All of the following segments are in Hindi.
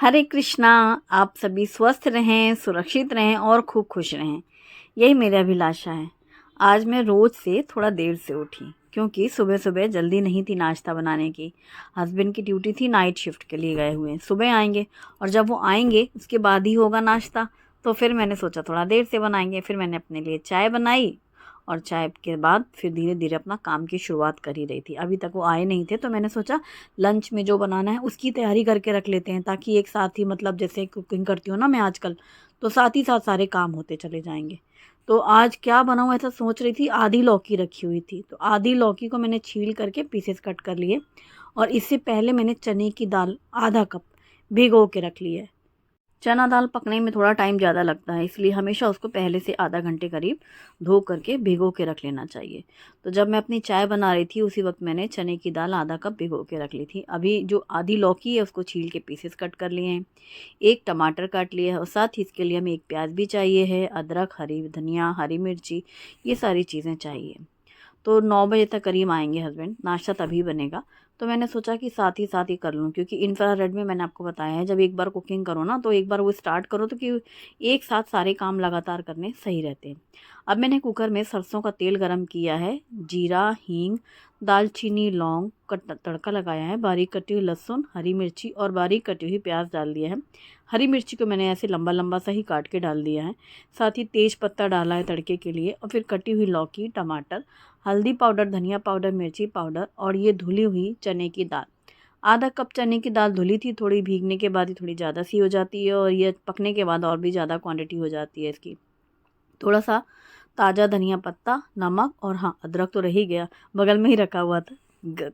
हरे कृष्णा। आप सभी स्वस्थ रहें, सुरक्षित रहें और खूब खुश रहें, यही मेरी अभिलाषा है। आज मैं रोज़ से थोड़ा देर से उठी क्योंकि सुबह सुबह जल्दी नहीं थी नाश्ता बनाने की। हस्बैंड की ड्यूटी थी, नाइट शिफ्ट के लिए गए हुए हैं, सुबह आएंगे और जब वो आएंगे उसके बाद ही होगा नाश्ता। तो फिर मैंने सोचा थोड़ा देर से बनाएंगे। फिर मैंने अपने लिए चाय बनाई और चाय के बाद फिर धीरे धीरे अपना काम की शुरुआत कर ही रही थी। अभी तक वो आए नहीं थे तो मैंने सोचा लंच में जो बनाना है उसकी तैयारी करके रख लेते हैं, ताकि एक साथ ही मतलब जैसे कुकिंग करती हूँ ना मैं आजकल, तो साथ ही साथ सारे काम होते चले जाएंगे। तो आज क्या बनाऊँ ऐसा सोच रही थी। आधी लौकी रखी हुई थी तो आधी लौकी को मैंने छील करके पीसेस कट कर लिए और इससे पहले मैंने चने की दाल आधा कप भिगो के रख ली है। चना दाल पकने में थोड़ा टाइम ज़्यादा लगता है, इसलिए हमेशा उसको पहले से आधा घंटे करीब धो करके भिगो के रख लेना चाहिए। तो जब मैं अपनी चाय बना रही थी उसी वक्त मैंने चने की दाल आधा कप भिगो के रख ली थी। अभी जो आधी लौकी है उसको छील के पीसेस कट कर लिए हैं, एक टमाटर काट लिया है और साथ ही इसके लिए हमें एक प्याज भी चाहिए है, अदरक, हरी धनिया, हरी मिर्ची, ये सारी चीज़ें चाहिए। तो 9 बजे तक करीब आएंगे हस्बैंड, नाश्ता तभी बनेगा। तो मैंने सोचा कि साथ ही कर लूँ, क्योंकि इंफ्रारेड में मैंने आपको बताया है जब एक बार कुकिंग करो ना तो एक बार वो स्टार्ट करो तो कि एक साथ सारे काम लगातार करने सही रहते हैं। अब मैंने कुकर में सरसों का तेल गरम किया है, जीरा, हींग, दालचीनी, लौंग का तड़का लगाया है, बारीक कटी हुई लहसुन, हरी मिर्ची और बारीक कटी हुई प्याज डाल दिया है। हरी मिर्ची को मैंने ऐसे लंबा लंबा सा ही काट के डाल दिया है। साथ ही तेज पत्ता डाला है तड़के के लिए और फिर कटी हुई लौकी, टमाटर, हल्दी पाउडर, धनिया पाउडर, मिर्ची पाउडर और ये धुली हुई चने की दाल। आधा कप चने की दाल धुली थी, थोड़ी भीगने के बाद ही थोड़ी ज़्यादा सी हो जाती है और ये पकने के बाद और भी ज़्यादा क्वांटिटी हो जाती है इसकी। थोड़ा सा ताज़ा धनिया पत्ता, नमक और हाँ अदरक तो रह ही गया, बगल में ही रखा हुआ था,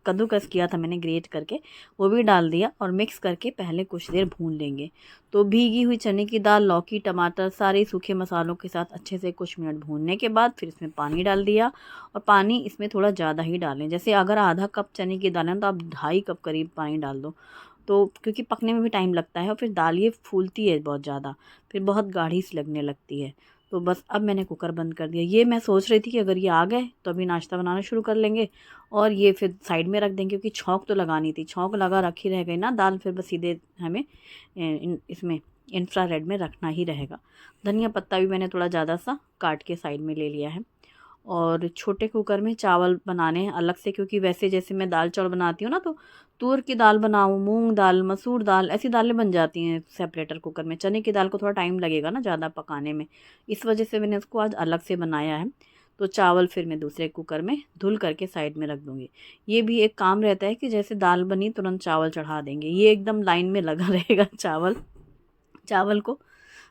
कद्दूकस किया था मैंने ग्रेट करके, वो भी डाल दिया और मिक्स करके पहले कुछ देर भून लेंगे। तो भीगी हुई चने की दाल, लौकी, टमाटर सारे सूखे मसालों के साथ अच्छे से कुछ मिनट भूनने के बाद फिर इसमें पानी डाल दिया और पानी इसमें थोड़ा ज़्यादा ही डालें। जैसे अगर आधा कप चने की दाल है तो आप 2.5 कप करीब पानी डाल दो, तो क्योंकि पकने में भी टाइम लगता है और फिर दाल ये फूलती है बहुत ज़्यादा, फिर बहुत गाढ़ी सी लगने लगती है। तो बस अब मैंने कुकर बंद कर दिया। ये मैं सोच रही थी कि अगर ये आ गए तो अभी नाश्ता बनाना शुरू कर लेंगे और ये फिर साइड में रख देंगे, क्योंकि छौंक तो लगानी थी, छौंक लगा रखी रह गई ना दाल, फिर बस सीधे हमें इसमें इंफ्रारेड में रखना ही रहेगा। धनिया पत्ता भी मैंने थोड़ा ज़्यादा सा काट के साइड में ले लिया है। और छोटे कुकर में चावल बनाने हैं अलग से, क्योंकि वैसे जैसे मैं दाल चावल बनाती हूँ ना तो तूर की दाल बनाऊँ, मूंग दाल, मसूर दाल, ऐसी दालें बन जाती हैं सेपरेटर कुकर में। चने की दाल को थोड़ा टाइम लगेगा ना ज़्यादा पकाने में, इस वजह से मैंने उसको आज अलग से बनाया है। तो चावल फिर मैं दूसरे कुकर में धुल करके साइड में रख दूँगी। ये भी एक काम रहता है कि जैसे दाल बनी तुरंत चावल चढ़ा देंगे, ये एकदम लाइन में लगा रहेगा चावल। चावल को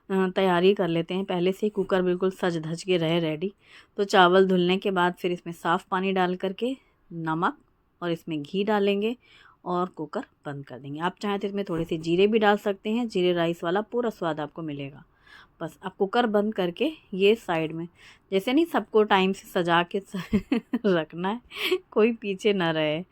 तैयारी कर लेते हैं पहले से ही, कुकर बिल्कुल सज धज के रहे रेडी। तो चावल धुलने के बाद फिर इसमें साफ़ पानी डाल करके नमक और इसमें घी डालेंगे और कुकर बंद कर देंगे। आप चाहें तो इसमें थोड़े से जीरे भी डाल सकते हैं, जीरे राइस वाला पूरा स्वाद आपको मिलेगा। बस अब कुकर बंद करके ये साइड में, जैसे नहीं सबको टाइम से सजा के रखना है, कोई पीछे ना रहे।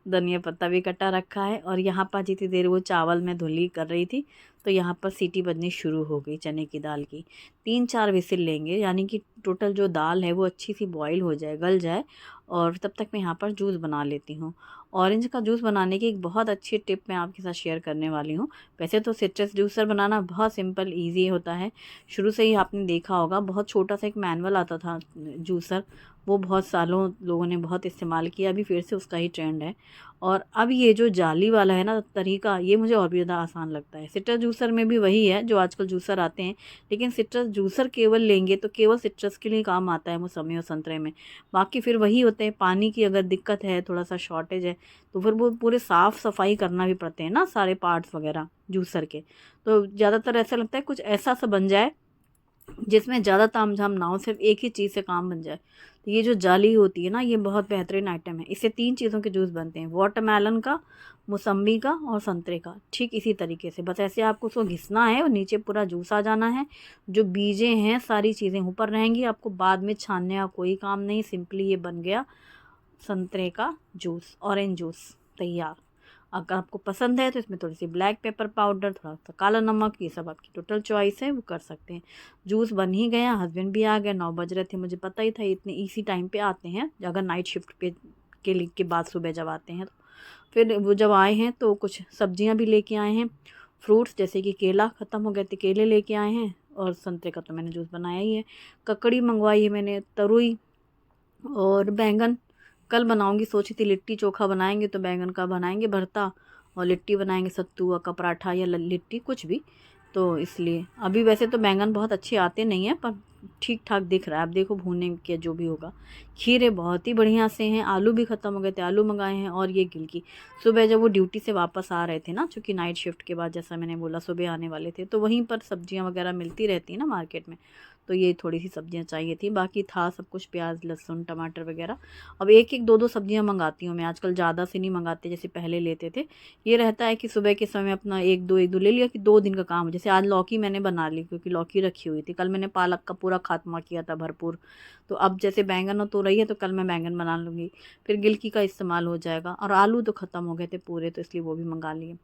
धनिया पत्ता भी कटा रखा है और यहाँ पर जितनी देर वो चावल में धुली कर रही थी तो यहाँ पर सीटी बजनी शुरू हो गई चने की दाल की। 3-4 विसिल लेंगे, यानी कि टोटल जो दाल है वो अच्छी सी बॉईल हो जाए, गल जाए। और तब तक मैं यहाँ पर जूस बना लेती हूँ। ऑरेंज का जूस बनाने की एक बहुत अच्छी टिप मैं आपके साथ शेयर करने वाली हूँ। वैसे तो सिट्रस जूसर बनाना बहुत सिंपल ईजी होता है, शुरू से ही आपने देखा होगा, बहुत छोटा सा एक मैनुअल आता था जूसर, वो बहुत सालों लोगों ने बहुत इस्तेमाल किया, अभी फिर से उसका ही ट्रेंड है। और अब ये जो जाली वाला है ना तरीका, ये मुझे और भी ज़्यादा आसान लगता है। सिट्रस जूसर में भी वही है जो आजकल जूसर आते हैं, लेकिन सिट्रस जूसर केवल लेंगे तो केवल सिट्रस के लिए काम आता है मौसमी और संतरे में। बाकी फिर वही होते हैं, पानी की अगर दिक्कत है, थोड़ा सा शॉर्टेज है, तो फिर वो पूरे साफ़ सफाई करना भी पड़ते हैं ना सारे पार्ट्स वगैरह जूसर के। तो ज़्यादातर ऐसा लगता है कुछ ऐसा सा बन जाए जिसमें ज़्यादा तामझाम ना हो, सिर्फ एक ही चीज़ से काम बन जाए। तो ये जो जाली होती है ना, ये बहुत बेहतरीन आइटम है। इससे 3 चीज़ों के जूस बनते हैं, वाटरमेलन का, मौसम्बी का और संतरे का। ठीक इसी तरीके से बस ऐसे आपको उसको घिसना है और नीचे पूरा जूस आ जाना है। जो बीजें हैं सारी चीज़ें ऊपर रहेंगी, आपको बाद में छानने का कोई काम नहीं। सिंपली ये बन गया संतरे का जूस, ऑरेंज जूस तैयार। अगर आपको पसंद है तो इसमें थोड़ी सी ब्लैक पेपर पाउडर, थोड़ा सा काला नमक, ये सब आपकी टोटल चॉइस है, वो कर सकते हैं। जूस बन ही गया, हस्बैंड भी आ गए, 9 बज रहे थे, मुझे पता ही था इतने इसी टाइम पे आते हैं अगर नाइट शिफ्ट पे के बाद सुबह जब आते हैं तो। फिर वो जब आए हैं तो कुछ सब्जियां भी लेके आए हैं, फ्रूट्स जैसे कि केला ख़त्म हो गए थे, केले लेके आए हैं, और संतरे का तो मैंने जूस बनाया ही है। ककड़ी मंगवाई है मैंने, तरुई और बैंगन कल बनाऊंगी, सोची थी लिट्टी चोखा बनाएंगे तो बैंगन का बनाएंगे भरता, और लिट्टी बनाएंगे सत्तू का पराठा या लिट्टी कुछ भी। तो इसलिए अभी वैसे तो बैंगन बहुत अच्छे आते नहीं हैं, पर ठीक ठाक दिख रहा है। अब देखो भूनने के जो भी होगा। खीरे बहुत ही बढ़िया से हैं, आलू भी ख़त्म हो गए थे, आलू मंगाए हैं। और ये गिलकी सुबह जब वो ड्यूटी से वापस आ रहे थे ना, चूँकि नाइट शिफ्ट के बाद जैसा मैंने बोला सुबह आने वाले थे, तो वहीं पर सब्जियां वगैरह मिलती रहती हैं ना मार्केट में, तो ये थोड़ी सी सब्जियां चाहिए थी, बाकी था सब कुछ, प्याज लहसुन टमाटर वगैरह। अब एक एक दो दो सब्जियां मंगाती हूँ मैं आजकल, ज़्यादा से नहीं मंगाते जैसे पहले लेते थे। ये रहता है कि सुबह के समय अपना एक दो ले लिया कि 2 दिन का काम हो। जैसे आज लौकी मैंने बना ली क्योंकि लौकी रखी हुई थी, कल मैंने पालक का पूरा खात्मा किया था भरपूर, तो अब जैसे बैंगन तो रही है तो कल मैं बैंगन बना लूँगी, फिर गिलकी का इस्तेमाल हो जाएगा। और आलू तो ख़त्म हो गए थे पूरे, तो इसलिए वो भी मंगा लिए।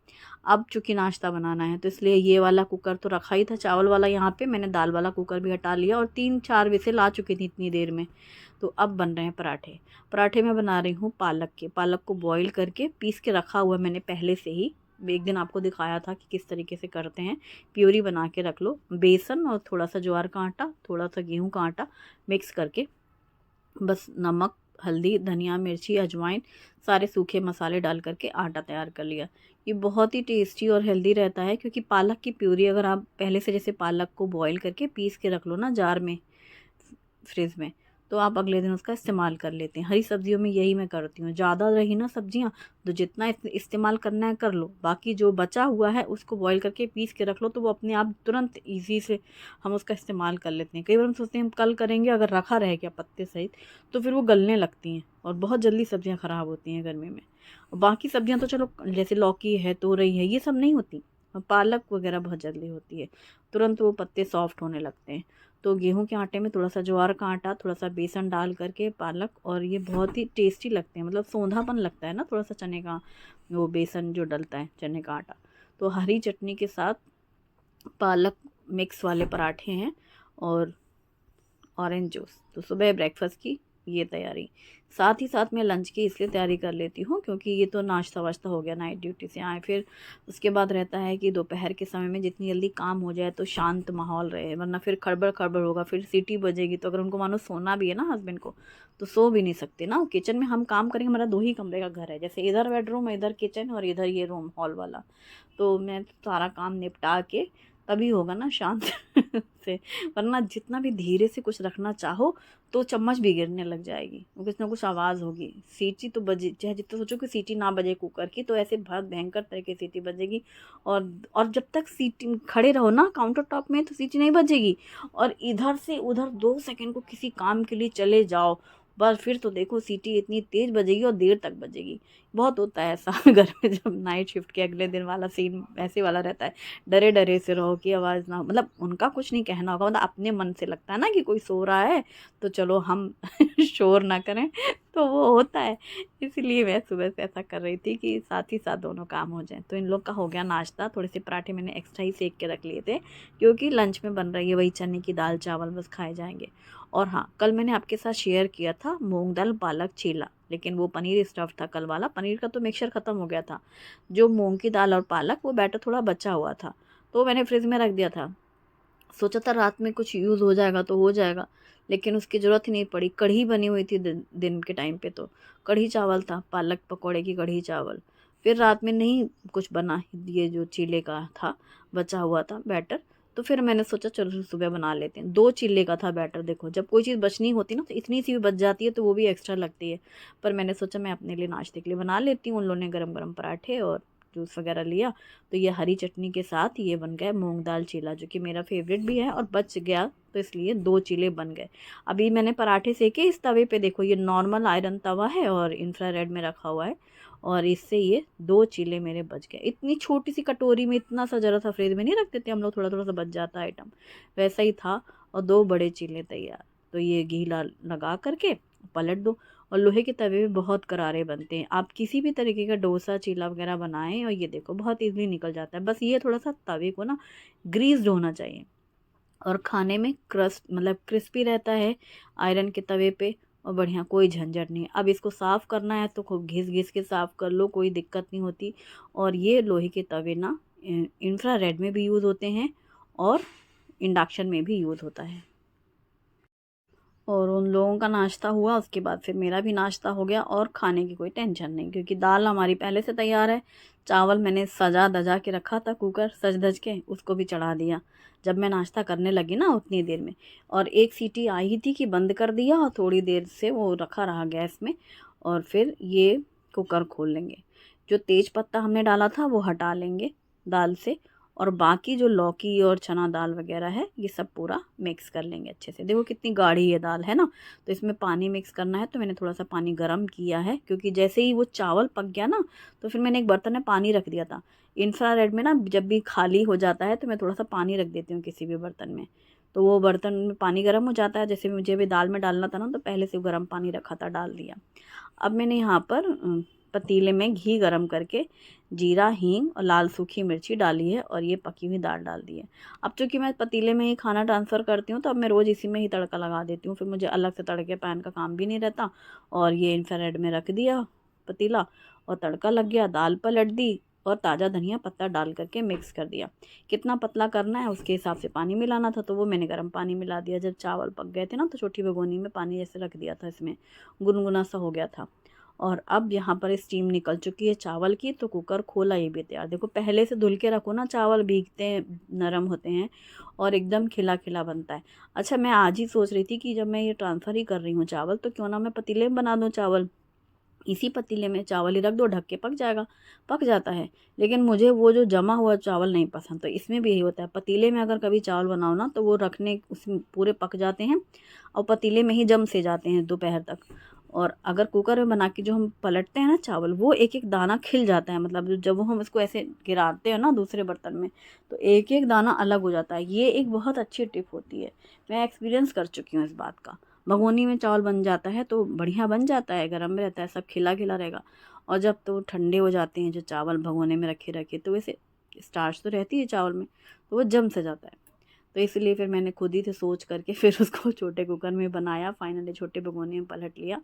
अब चूँकि नाश्ता बनाना है तो इसलिए ये वाला कुकर तो रखा ही था, चावल वाला यहाँ पे, मैंने दाल वाला कुकर भी हटा लिया, और 3-4 विसिल आ चुकी थी इतनी देर में। तो अब बन रहे हैं पराठे। पराठे मैं बना रही हूँ पालक के, पालक को बॉईल करके पीस के रखा हुआ मैंने पहले से ही, एक दिन आपको दिखाया था कि किस तरीके से करते हैं। प्यूरी बना के रख लो, बेसन और थोड़ा सा ज्वार का आटा, थोड़ा सा गेहूं का आटा मिक्स करके, बस नमक हल्दी धनिया मिर्ची अजवाइन सारे सूखे मसाले डाल करके आटा तैयार कर लिया। ये बहुत ही टेस्टी और हेल्दी रहता है, क्योंकि पालक की प्यूरी अगर आप पहले से जैसे पालक को बॉईल करके पीस के रख लो ना जार में फ्रिज में, तो आप अगले दिन उसका इस्तेमाल कर लेते हैं। हरी सब्जियों में यही मैं करती हूँ, ज़्यादा रही ना सब्जियाँ तो जितना इस्तेमाल करना है कर लो, बाकी जो बचा हुआ है उसको बॉईल करके पीस के रख लो, तो वो अपने आप तुरंत ईज़ी से हम उसका इस्तेमाल कर लेते हैं। कई बार हम सोचते हैं हम कल करेंगे, अगर रखा रह गया पत्ते सहित तो फिर वो गलने लगती हैं और बहुत जल्दी सब्जियाँ ख़राब होती हैं गर्मी में। और बाकी सब्जियाँ तो चलो जैसे लौकी है तोरई है ये सब नहीं होती, पालक वगैरह बहुत जल्दी होती है, तुरंत वो पत्ते सॉफ्ट होने लगते हैं। तो गेहूं के आटे में थोड़ा सा ज्वार का आटा थोड़ा सा बेसन डाल करके पालक, और ये बहुत ही टेस्टी लगते हैं, मतलब सौंधापन लगता है ना थोड़ा सा चने का, वो बेसन जो डलता है चने का आटा। तो हरी चटनी के साथ पालक मिक्स वाले पराठे हैं और ऑरेंज जूस, तो सुबह ब्रेकफास्ट की ये तैयारी। साथ ही साथ मैं लंच की इसलिए तैयारी कर लेती हूँ क्योंकि ये तो नाश्ता वाश्ता हो गया, नाइट ड्यूटी से आए, फिर उसके बाद रहता है कि दोपहर के समय में जितनी जल्दी काम हो जाए तो शांत माहौल रहे, वरना फिर खड़बड़ खड़बड़ होगा, फिर सीटी बजेगी, तो अगर उनको मानो सोना भी है ना हस्बैंड को, तो सो भी नहीं सकते ना। किचन में हम काम करेंगे, हमारा 2 ही कमरे का घर है, जैसे इधर बेडरूम इधर किचन और इधर ये रूम हॉल वाला, तो मैं सारा काम निपटा के तभी होगा ना शांत से, वरना जितना भी धीरे से कुछ रखना चाहो तो चम्मच भी गिरने लग जाएगी, वो कुछ ना कुछ आवाज़ होगी, सीटी तो बजे, चाहे जितना सोचो कि सीटी ना बजे कुकर की, तो ऐसे बहुत भयंकर तरह की सीटी बजेगी। और जब तक सीटी खड़े रहो ना काउंटर टॉप में तो सीटी नहीं बजेगी, और इधर से उधर 2 सेकंड को किसी काम के लिए चले जाओ, बस फिर तो देखो सीटी इतनी तेज़ बजेगी और देर तक बजेगी। बहुत होता है ऐसा घर में, जब नाइट शिफ्ट के अगले दिन वाला सीन ऐसे वाला रहता है, डरे डरे से रहो कि आवाज़ ना हो, मतलब उनका कुछ नहीं कहना होगा, मतलब अपने मन से लगता है ना कि कोई सो रहा है तो चलो हम शोर ना करें, तो वो होता है। इसलिए मैं सुबह से ऐसा कर रही थी कि साथ ही साथ दोनों काम हो जाएं। तो इन लोग का हो गया नाश्ता, थोड़े से पराठे मैंने एक्स्ट्रा ही सेक के रख लिए थे क्योंकि लंच में बन रही है वही चने की दाल चावल, बस खाए जाएंगे। और हाँ, कल मैंने आपके साथ शेयर किया था मूंग दाल पालक चीला, लेकिन वो पनीर स्टफ़ था कल वाला, पनीर का तो मिक्सचर ख़त्म हो गया था। जो मूंग की दाल और पालक वो बैटर थोड़ा बचा हुआ था, तो मैंने फ्रिज में रख दिया था, सोचा था रात में कुछ यूज़ हो जाएगा तो हो जाएगा, लेकिन उसकी ज़रूरत ही नहीं पड़ी। कढ़ी बनी हुई थी दिन के टाइम पे, तो कढ़ी चावल था, पालक पकौड़े की कढ़ी चावल। फिर रात में नहीं कुछ बना, ये जो चीले का था बचा हुआ था बैटर, तो फिर मैंने सोचा चलो सुबह बना लेते हैं। 2 चीले का था बैटर, देखो जब कोई चीज़ बचनी होती ना तो इतनी सी भी बच जाती है तो वो भी एक्स्ट्रा लगती है, पर मैंने सोचा मैं अपने लिए नाश्ते के लिए बना लेती हूँ। उन लोगों ने गरम गरम पराठे और जूस वगैरह लिया, तो ये हरी चटनी के साथ ये बन गया मूंग दाल चीला, जो कि मेरा फेवरेट भी है और बच गया, तो इसलिए 2 चीले बन गए। अभी मैंने पराठे सेके इस तवे पे, देखो ये नॉर्मल आयरन तवा है और इंफ्रारेड में रखा हुआ है, और इससे ये 2 चीले मेरे बच गए। इतनी छोटी सी कटोरी में इतना सा जरा सा फ्रिज में नहीं रख देते हम लोग, थोड़ा थोड़ा सा बच जाता आइटम, वैसा ही था, और 2 बड़े चीले तैयार। तो ये घी लगा करके पलट दो, और लोहे के तवे पे बहुत करारे बनते हैं। आप किसी भी तरीके का डोसा चीला वगैरह बनाएं और ये देखो बहुत इजीली निकल जाता है, बस ये थोड़ा सा तवे को ना ग्रीस्ड होना चाहिए, और खाने में क्रस्ट मतलब क्रिस्पी रहता है आयरन के तवे पे, और बढ़िया कोई झंझट नहीं। अब इसको साफ़ करना है तो खूब घिस घिस के साफ़ कर लो, कोई दिक्कत नहीं होती। और ये लोहे के तवे ना इंफ्रारेड में भी यूज़ होते हैं और इंडक्शन में भी यूज़ होता है। और उन लोगों का नाश्ता हुआ, उसके बाद फिर मेरा भी नाश्ता हो गया और खाने की कोई टेंशन नहीं, क्योंकि दाल हमारी पहले से तैयार है। चावल मैंने सजा धजा के रखा था, कुकर सज धज के उसको भी चढ़ा दिया जब मैं नाश्ता करने लगी ना उतनी देर में। और एक सीटी आई थी कि बंद कर दिया और थोड़ी देर से वो रखा रहा गैस में। और फिर ये कुकर खोल लेंगे, जो तेज पत्ता हमने डाला था वो हटा लेंगे दाल से, और बाकी जो लौकी और चना दाल वगैरह है ये सब पूरा मिक्स कर लेंगे अच्छे से। देखो कितनी गाढ़ी ये दाल है ना, तो इसमें पानी मिक्स करना है। तो मैंने थोड़ा सा पानी गर्म किया है, क्योंकि जैसे ही वो चावल पक गया ना तो फिर मैंने एक बर्तन में पानी रख दिया था। इंफ्रारेड में ना जब भी खाली हो जाता है तो मैं थोड़ा सा पानी रख देती हूँ किसी भी बर्तन में, तो वो बर्तन में पानी गर्म हो जाता है। जैसे मुझे भी दाल में डालना था ना तो पहले से गर्म पानी रखा था, डाल दिया। अब मैंने यहाँ पर पतीले में घी गरम करके जीरा, हींग और लाल सूखी मिर्ची डाली है और ये पकी हुई दाल डाल दी है। अब चूँकि मैं पतीले में ही खाना ट्रांसफ़र करती हूँ तो अब मैं रोज़ इसी में ही तड़का लगा देती हूँ, फिर मुझे अलग से तड़के पैन का काम भी नहीं रहता। और ये इंफ्रारेड में रख दिया पतीला और तड़का लग गया, दाल पलट दी और ताज़ा धनिया पत्ता डाल करके मिक्स कर दिया। कितना पतला करना है उसके हिसाब से पानी मिलाना था, तो वो मैंने गर्म पानी मिला दिया। जब चावल पक गए थे ना तो छोटी भगोनी में पानी जैसे रख दिया था, इसमें गुनगुना सा हो गया था। और अब यहाँ पर स्टीम निकल चुकी है चावल की, तो कुकर खोला, ये भी तैयार। देखो पहले से धुल के रखो ना, चावल भीगते हैं, नरम होते हैं और एकदम खिला खिला बनता है। अच्छा, मैं आज ही सोच रही थी कि जब मैं ये ट्रांसफ़र ही कर रही हूँ चावल, तो क्यों ना मैं पतीले में बना दूँ चावल। इसी पतीले में चावल ही रख दो, ढक के पक जाएगा, पक जाता है। लेकिन मुझे वो जो जमा हुआ चावल नहीं पसंद, तो इसमें भी यही होता है। पतीले में अगर कभी चावल बनाओ ना तो वो रखने उसमें पूरे पक जाते हैं और पतीले में ही जम से जाते हैं दोपहर तक। और अगर कुकर में बना के जो हम पलटते हैं ना चावल, वो एक एक दाना खिल जाता है, मतलब जब वो हम इसको ऐसे गिराते हैं ना दूसरे बर्तन में तो एक एक दाना अलग हो जाता है। ये एक बहुत अच्छी टिप होती है, मैं एक्सपीरियंस कर चुकी हूँ इस बात का। भगोनी में चावल बन जाता है तो बढ़िया बन जाता है, गर्म रहता है, सब खिला खिला रहेगा। और जब तो ठंडे हो जाते हैं जो चावल भगोने में रखे रखे, तो वैसे स्टार्च तो रहती है चावल में, तो वो जम से जाता है। तो इसलिए फिर मैंने खुद ही से सोच करके फिर उसको छोटे कुकर में बनाया, फाइनली छोटे भगोने में पलट लिया।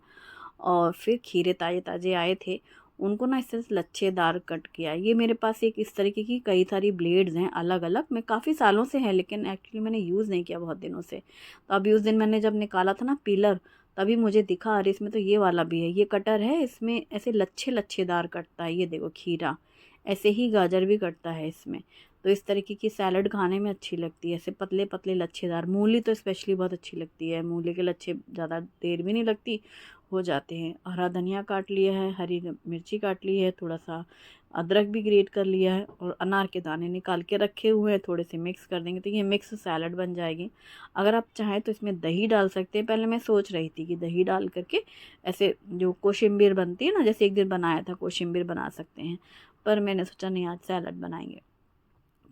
और फिर खीरे ताज़े ताज़े आए थे, उनको ना इस तरह से लच्छेदार कट किया। ये मेरे पास एक इस तरीके की कई सारी ब्लेड्स हैं अलग अलग, मैं काफ़ी सालों से है लेकिन एक्चुअली मैंने यूज़ नहीं किया बहुत दिनों से। तो अभी उस दिन मैंने जब निकाला था ना पीलर, तभी मुझे दिखा अरे इसमें तो ये वाला भी है, ये कटर है, इसमें ऐसे लच्छे लच्छेदार कटता है। ये देखो खीरा, ऐसे ही गाजर भी कटता है इसमें। तो इस तरीके की सैलड खाने में अच्छी लगती है, ऐसे पतले पतले लच्छेदार। मूली तो स्पेशली बहुत अच्छी लगती है, मूली के लच्छे ज़्यादा देर भी नहीं लगती, हो जाते हैं। हरा धनिया काट लिया है, हरी मिर्ची काट ली है, थोड़ा सा अदरक भी ग्रेट कर लिया है और अनार के दाने निकाल के रखे हुए हैं, थोड़े से मिक्स कर देंगे तो ये मिक्स सैलड बन जाएगी। अगर आप चाहें तो इसमें दही डाल सकते हैं। पहले मैं सोच रही थी कि दही डाल करके ऐसे जो कोशिम्बीर बनती है ना, जैसे एक दिन बनाया था कोशिम्बीर बना सकते हैं, पर मैंने सोचा नहीं आज सैलड बनाएंगे।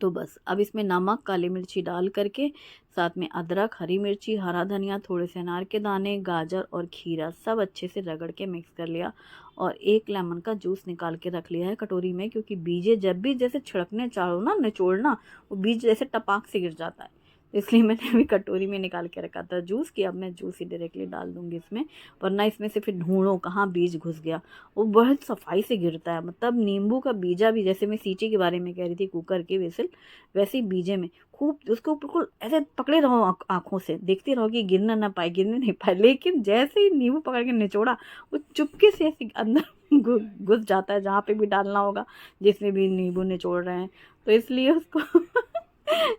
तो बस अब इसमें नमक, काली मिर्ची डाल करके साथ में अदरक, हरी मिर्ची, हरा धनिया, थोड़े से अनार के दाने, गाजर और खीरा सब अच्छे से रगड़ के मिक्स कर लिया। और एक लेमन का जूस निकाल के रख लिया है कटोरी में, क्योंकि बीजे जब भी जैसे छिड़कने चाहो ना, निचोड़ना, वो बीज जैसे टपाक से गिर जाता है। तो इसलिए मैंने अभी कटोरी में निकाल के रखा था जूस की, अब मैं जूस ही डायरेक्टली डाल दूँगी इसमें, वरना इसमें से फिर ढूँढो कहाँ बीज घुस गया। वो बहुत सफाई से गिरता है, मतलब नींबू का बीजा भी, जैसे मैं सीटी के बारे में कह रही थी कुकर की विसिल, वैसे ही बीजे में खूब उसको बिल्कुल ऐसे पकड़े रहो, आँखों से देखते रहो कि गिरना ना पाए, गिरने नहीं पाए। लेकिन जैसे ही नींबू पकड़ के निचोड़ा, वो चुपके से ऐसे अंदर घुस जाता है जहाँ पे भी डालना होगा, जिसमें भी नींबू निचोड़ रहे हैं। तो इसलिए उसको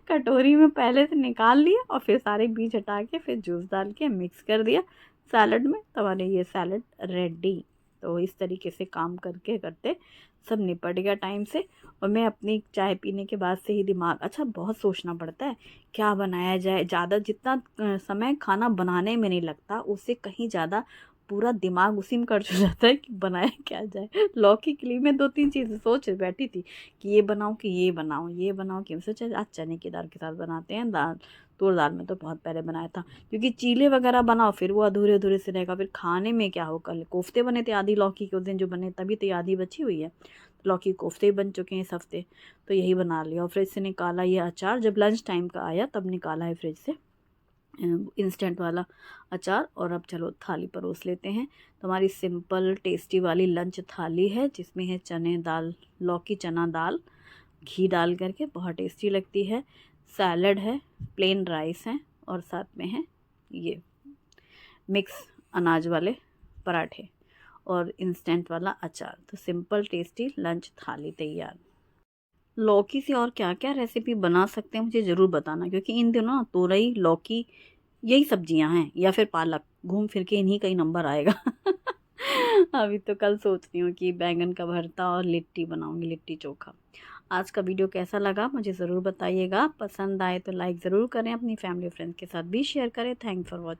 कटोरी में पहले से निकाल लिया और फिर सारे बीज हटा के फिर जूस डाल के मिक्स कर दिया सैलड में, तो हमारे ये सैलड रेडी। तो इस तरीके से काम करके करते सब निपट गया टाइम से। और मैं अपनी चाय पीने के बाद से ही दिमाग, अच्छा बहुत सोचना पड़ता है क्या बनाया जाए। ज़्यादा जितना समय खाना बनाने में नहीं लगता, उससे कहीं ज़्यादा पूरा दिमाग उसी में खर्च हो जाता है कि बनाया क्या जाए। लौकी के लिए मैं 2-3 चीज़ें सोच बैठी थी कि ये बनाऊँ कि ये बनाऊँ, ये बनाऊँ कि सोचा आज चने की दाल के साथ बनाते हैं दाल। तूर दाल में तो बहुत पहले बनाया था, क्योंकि चीले वगैरह बनाओ फिर वो अधूरे अधूरे से रहेगा, फिर खाने में क्या हो। कल कोफ्ते बने थे आधी लौकी के उस दिन जो बने, तभी तो ये आधी बची हुई है। लौकी कोफ्ते बन चुके हैं इस हफ्ते, तो यही बना लिया। और फ्रिज से निकाला ये अचार, जब लंच टाइम का आया तब निकाला है फ्रिज से इंस्टेंट वाला अचार। और अब चलो थाली परोस लेते हैं। तो हमारी सिंपल टेस्टी वाली लंच थाली है, जिसमें है चने दाल, लौकी चना दाल, घी डाल करके, बहुत टेस्टी लगती है। सैलड है, प्लेन राइस है और साथ में है ये मिक्स अनाज वाले पराठे और इंस्टेंट वाला अचार। तो सिंपल टेस्टी लंच थाली तैयार। लौकी से और क्या क्या रेसिपी बना सकते हैं मुझे ज़रूर बताना, क्योंकि इन दिनों ना तोरई, लौकी यही सब्जियां हैं, या फिर पालक, घूम फिर के इन्हीं का ही नंबर आएगा। अभी तो कल सोच रही हूँ कि बैंगन का भरता और लिट्टी बनाऊंगी, लिट्टी चोखा। आज का वीडियो कैसा लगा मुझे ज़रूर बताइएगा। पसंद आए तो लाइक ज़रूर करें, अपनी फैमिली फ्रेंड्स के साथ भी शेयर करें। Thanks for watching.